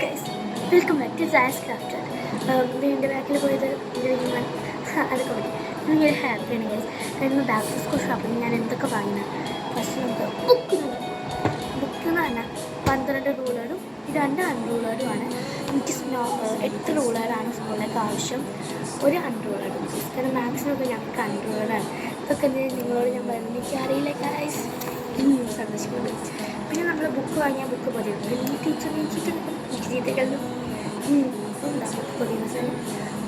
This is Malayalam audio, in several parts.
Guys, welcome back two science craft. വീണ്ടും ബാക്കിൽ പോയത് അതൊക്കെ മതി. ഭയങ്കര ഹാപ്പിയാണ് ഗൈസ്. അതിന് ബാക്ക് ടു സ്കൂൾ ഷോപ്പിംഗ് ഞാൻ എന്തൊക്കെ വാങ്ങിയത്. ഫസ്റ്റ് നമുക്ക് ബുക്ക് എന്ന് പറഞ്ഞാൽ 12 റൂളറും 2 അൺറൂളറുമാണ്. എനിക്ക് 8 റൂളറാണ് സ്കൂളിലേക്ക് ആവശ്യം, ഒരു അൺറൂളറും. കാരണം മാത്സിനൊക്കെ ഞങ്ങൾക്ക് അൺറൂളറാണ്. ഇതൊക്കെ നിങ്ങളോട് ഞാൻ പറഞ്ഞു, എനിക്കറിയില്ല ഗൈസ്. സന്തോഷിക്കുന്നു. പിന്നെ നമ്മൾ ബുക്ക് വാങ്ങിയാൽ ബുക്ക് പൊതിയും. വലിയ ടീച്ചറും എന്താ ബുക്ക് പൊതിയുന്ന സ്ഥലം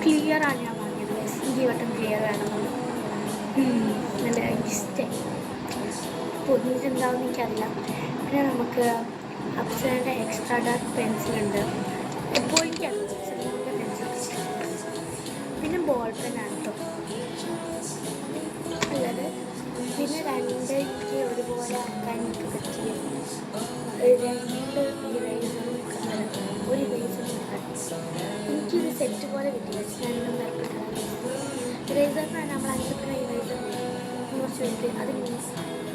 ക്ലിയറാണ് ഞാൻ വാങ്ങിയത്. ഈ വട്ടം ക്ലിയർ വേണമെന്നുള്ളൂ. നല്ല ഇഷ്ടം പൊതിഞ്ഞിട്ടുണ്ടാവും എനിക്കറിയില്ല. പിന്നെ നമുക്ക് അപ്സരയുടെ എക്സ്ട്രാ ഡാർക്ക് പെൻസിലുണ്ട്. എപ്പോഴും എനിക്കറിയാം അപ്സരയുടെ പെൻസിൽ. പിന്നെ ബോൾ പെന്നാണ് കേട്ടോ ഉള്ളത്. പിന്നെ 2 എനിക്ക് ഒരുപോലെ ആക്കാൻ എനിക്ക് പറ്റിയ 2 ഇറേസറും ഒരു ഇറേസറും എനിക്കൊരു സെറ്റ് പോലെ കിട്ടില്ല. 2 പേർക്ക് ഇറേസറിനാണ് നമ്മൾ 5 രൂപ ഇറേസർ കുറച്ച് വലുത്. അത് മീൻസ്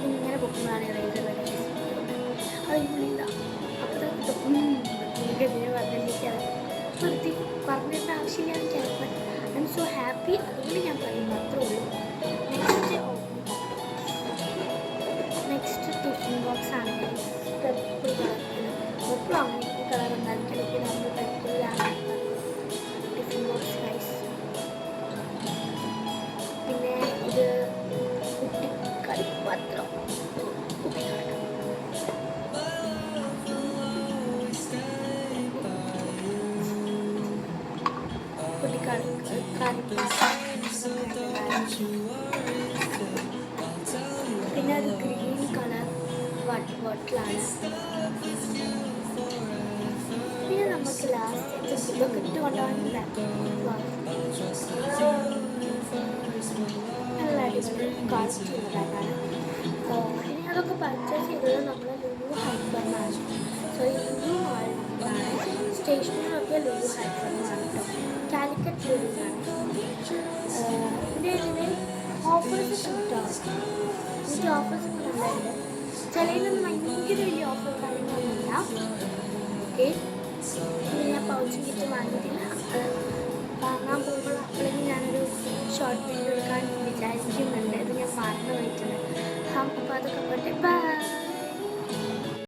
ഇങ്ങനെ പൊക്കുന്നതാണ് ഇറേസർ വരെ. അതില്ല അപ്പോൾ ഇതിനെ പറഞ്ഞിരിക്കാതെ പറഞ്ഞിട്ട് ആവശ്യമില്ല എനിക്കറിയാം. I M so happy. അതുകൊണ്ട് ഞാൻ പറയുന്നു, അത്രേ ഉള്ളൂ. നെക്സ്റ്റ് ടിഫിൻ ബോക്സ് ആണെങ്കിൽ പെർപ്പിൾ കളറിൽ പെർപ്പിൾ അങ്ങനെ കളർ ഉണ്ടാക്കിയെടുത്ത് നമ്മൾ പെർപ്പിളിലാണ് ടിഫിൻ ബോക്സ് റൈസ്. പിന്നെ ഇത് കുട്ടിക്കളിപ്പാത്രം. പിന്നെ ഒരു ഗ്രീൻ കളർ വാട്ടർ ബോട്ടിലാണ്. പിന്നെ നമുക്ക് ലാസ്റ്റ് ഇതൊക്കെ ഇട്ട് കൊണ്ടുപോകാനില്ല. നല്ല അടിപൊളി കാണിച്ചുള്ളതാണ്. ഇനി അതൊക്കെ പർച്ചേസ് ചെയ്തത് നമ്മൾ ലുലു ഹൈപ്പറിനാണ്. സോ ഈ ലുലു മാളിലാണ്. സ്റ്റേഷനറിയൊക്കെ ലുലു ഹൈപ്പറിനാണ് കേട്ടോ. കാലിക്കറ്റ് ലുലുവാണ്. ഇതിന് ഓഫേഴ്സ് കിട്ടാം. എനിക്ക് ഓഫേഴ്സ് ഒക്കെ നല്ലതുണ്ട്. ചിലയിലൊന്നും ഭയങ്കര വലിയ ഓഫർ കാര്യങ്ങളൊന്നുമില്ല. ഓക്കെ, പിന്നെ ഞാൻ പൗച്ചും കിറ്റ് വാങ്ങിയിട്ടില്ല. വാങ്ങാൻ പോകുമ്പോൾ അപ്പോഴേക്കും ഞാനൊരു ഷോർട്ട് വീഡിയോ എടുക്കാൻ വിചാരിക്കുന്നുണ്ട്. ഇത് ഞാൻ മറന്നു പോയിട്ടുണ്ട്. അപ്പോൾ അതൊക്കെ പോട്ടെ. ബൈ.